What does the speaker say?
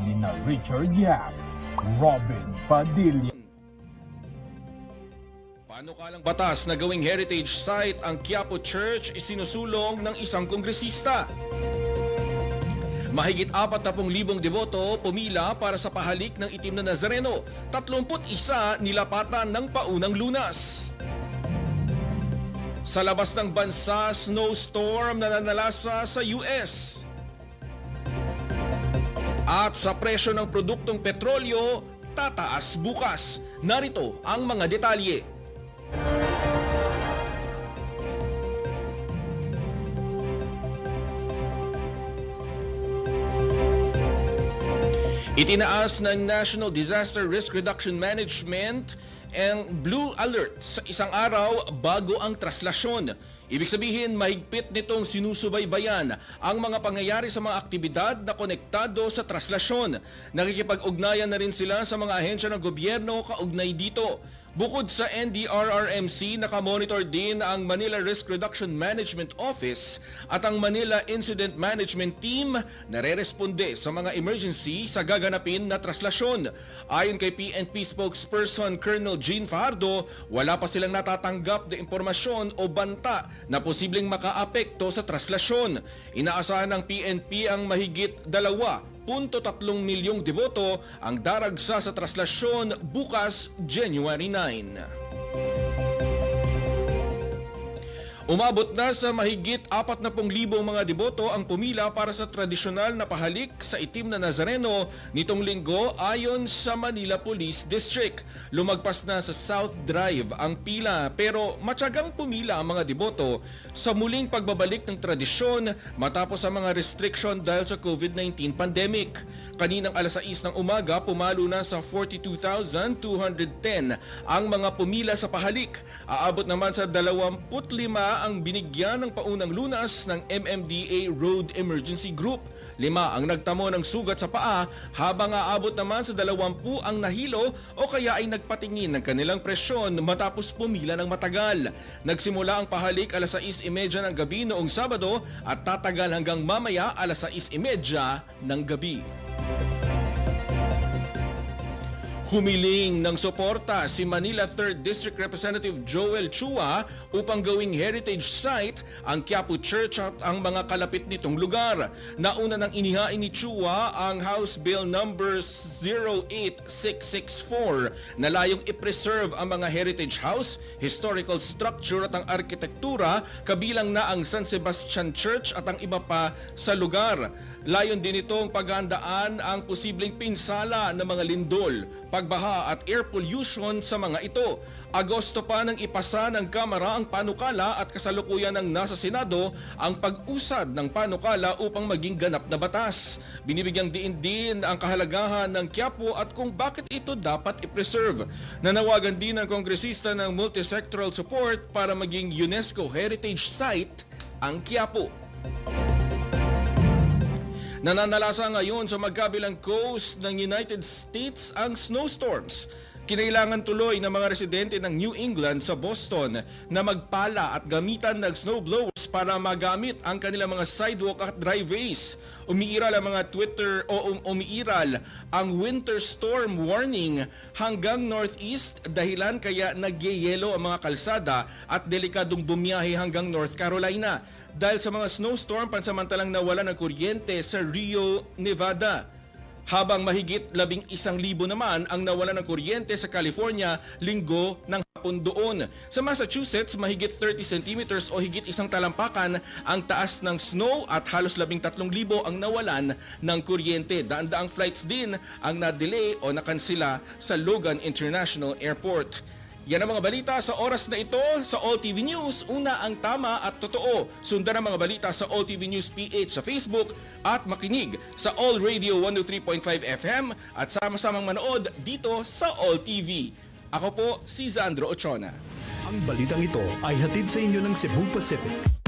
ni na Richard Yap, Robin Padilla. Panukalang batas na gawing heritage site ang Quiapo Church isinusulong ng isang kongresista. Mahigit 40,000 deboto pumila para sa pahalik ng itim na Nazareno, 31 nilapatan ng paunang Lunas. Sa labas ng bansa, snowstorm na nanalasa sa US. At sa presyo ng produktong petrolyo, tataas bukas. Narito ang mga detalye. Itinaas ng National Disaster Risk Reduction Management ang Blue Alert sa isang araw bago ang traslasyon. Ibig sabihin, mahigpit nitong sinusubaybayan ang mga pangyayari sa mga aktibidad na konektado sa traslasyon. Nakikipag-ugnayan na rin sila sa mga ahensya ng gobyerno kaugnay dito. Bukod sa NDRRMC, nakamonitor din ang Manila Risk Reduction Management Office at ang Manila Incident Management Team na re-responde sa mga emergency sa gaganapin na traslasyon. Ayon kay PNP spokesperson Colonel Jean Fajardo, wala pa silang natatanggap na impormasyon o banta na posibleng makaapekto sa traslasyon. Inaasahan ng PNP ang mahigit 2.3 milyong deboto ang daragsa sa traslasyon bukas January 9. Umabot na sa mahigit 40,000 mga deboto ang pumila para sa tradisyonal na pahalik sa itim na Nazareno nitong linggo ayon sa Manila Police District. Lumagpas na sa South Drive ang pila pero matyagang pumila ang mga deboto sa muling pagbabalik ng tradisyon matapos ang mga restriction dahil sa COVID-19 pandemic. Kaninang alas 6 ng umaga, pumalo na sa 42,210 ang mga pumila sa pahalik. Aabot naman sa 25 ang binigyan ng paunang lunas ng MMDA Road Emergency Group. 5 ang nagtamo ng sugat sa paa habang aabot naman sa 20 ang nahilo o kaya ay nagpatingin ng kanilang presyon matapos pumila ng matagal. Nagsimula ang pahalik alas 6:30 ng gabi noong Sabado at tatagal hanggang mamaya alas 6:30 ng gabi. Humiling ng suporta si Manila 3rd District Representative Joel Chua upang gawing heritage site ang Quiapo Church at ang mga kalapit nitong lugar. Nauna nang inihain ni Chua ang House Bill number 08664 na layong i-preserve ang mga heritage house, historical structure at ang arkitektura kabilang na ang San Sebastian Church at ang iba pa sa lugar. Layon din itong paghandaan ang posibleng pinsala ng mga lindol, pagbaha at air pollution sa mga ito. Agosto pa nang ipasa ng Kamara ang panukala at kasalukuyan ng nasa Senado ang pag-usad ng panukala upang maging ganap na batas. Binibigyang diin din ang kahalagahan ng Quiapo at kung bakit ito dapat i-preserve. Nanawagan din ng kongresista ng multisectoral support para maging UNESCO Heritage Site ang Quiapo. Nananalasa ngayon sa magkabilang coast ng United States ang snowstorms. Kinailangan tuloy ng mga residente ng New England sa Boston na magpala at gamitan ng snowblowers para magamit ang kanilang mga sidewalk at driveways. Umiiral ang mga umiiral ang winter storm warning hanggang northeast dahilan kaya nagyeyelo ang mga kalsada at delikadong bumiyahe hanggang North Carolina. Dahil sa mga snowstorm, pansamantalang nawala ng kuryente sa Rio, Nevada. Habang mahigit 11,000 naman ang nawala ng kuryente sa California linggo ng hapon doon. Sa Massachusetts, mahigit 30 centimeters o higit isang talampakan ang taas ng snow at halos 13,000 ang nawalan ng kuryente. Daan-daang flights din ang na-delay o nakansela sa Logan International Airport. Yan ang mga balita sa oras na ito sa All TV News. Una ang tama at totoo. Sundan ang mga balita sa All TV News PH sa Facebook at makinig sa All Radio 103.5 FM at sama-samang manood dito sa All TV. Ako po si Zandro Ochona. Ang balitang ito ay hatid sa inyo ng Cebu Pacific.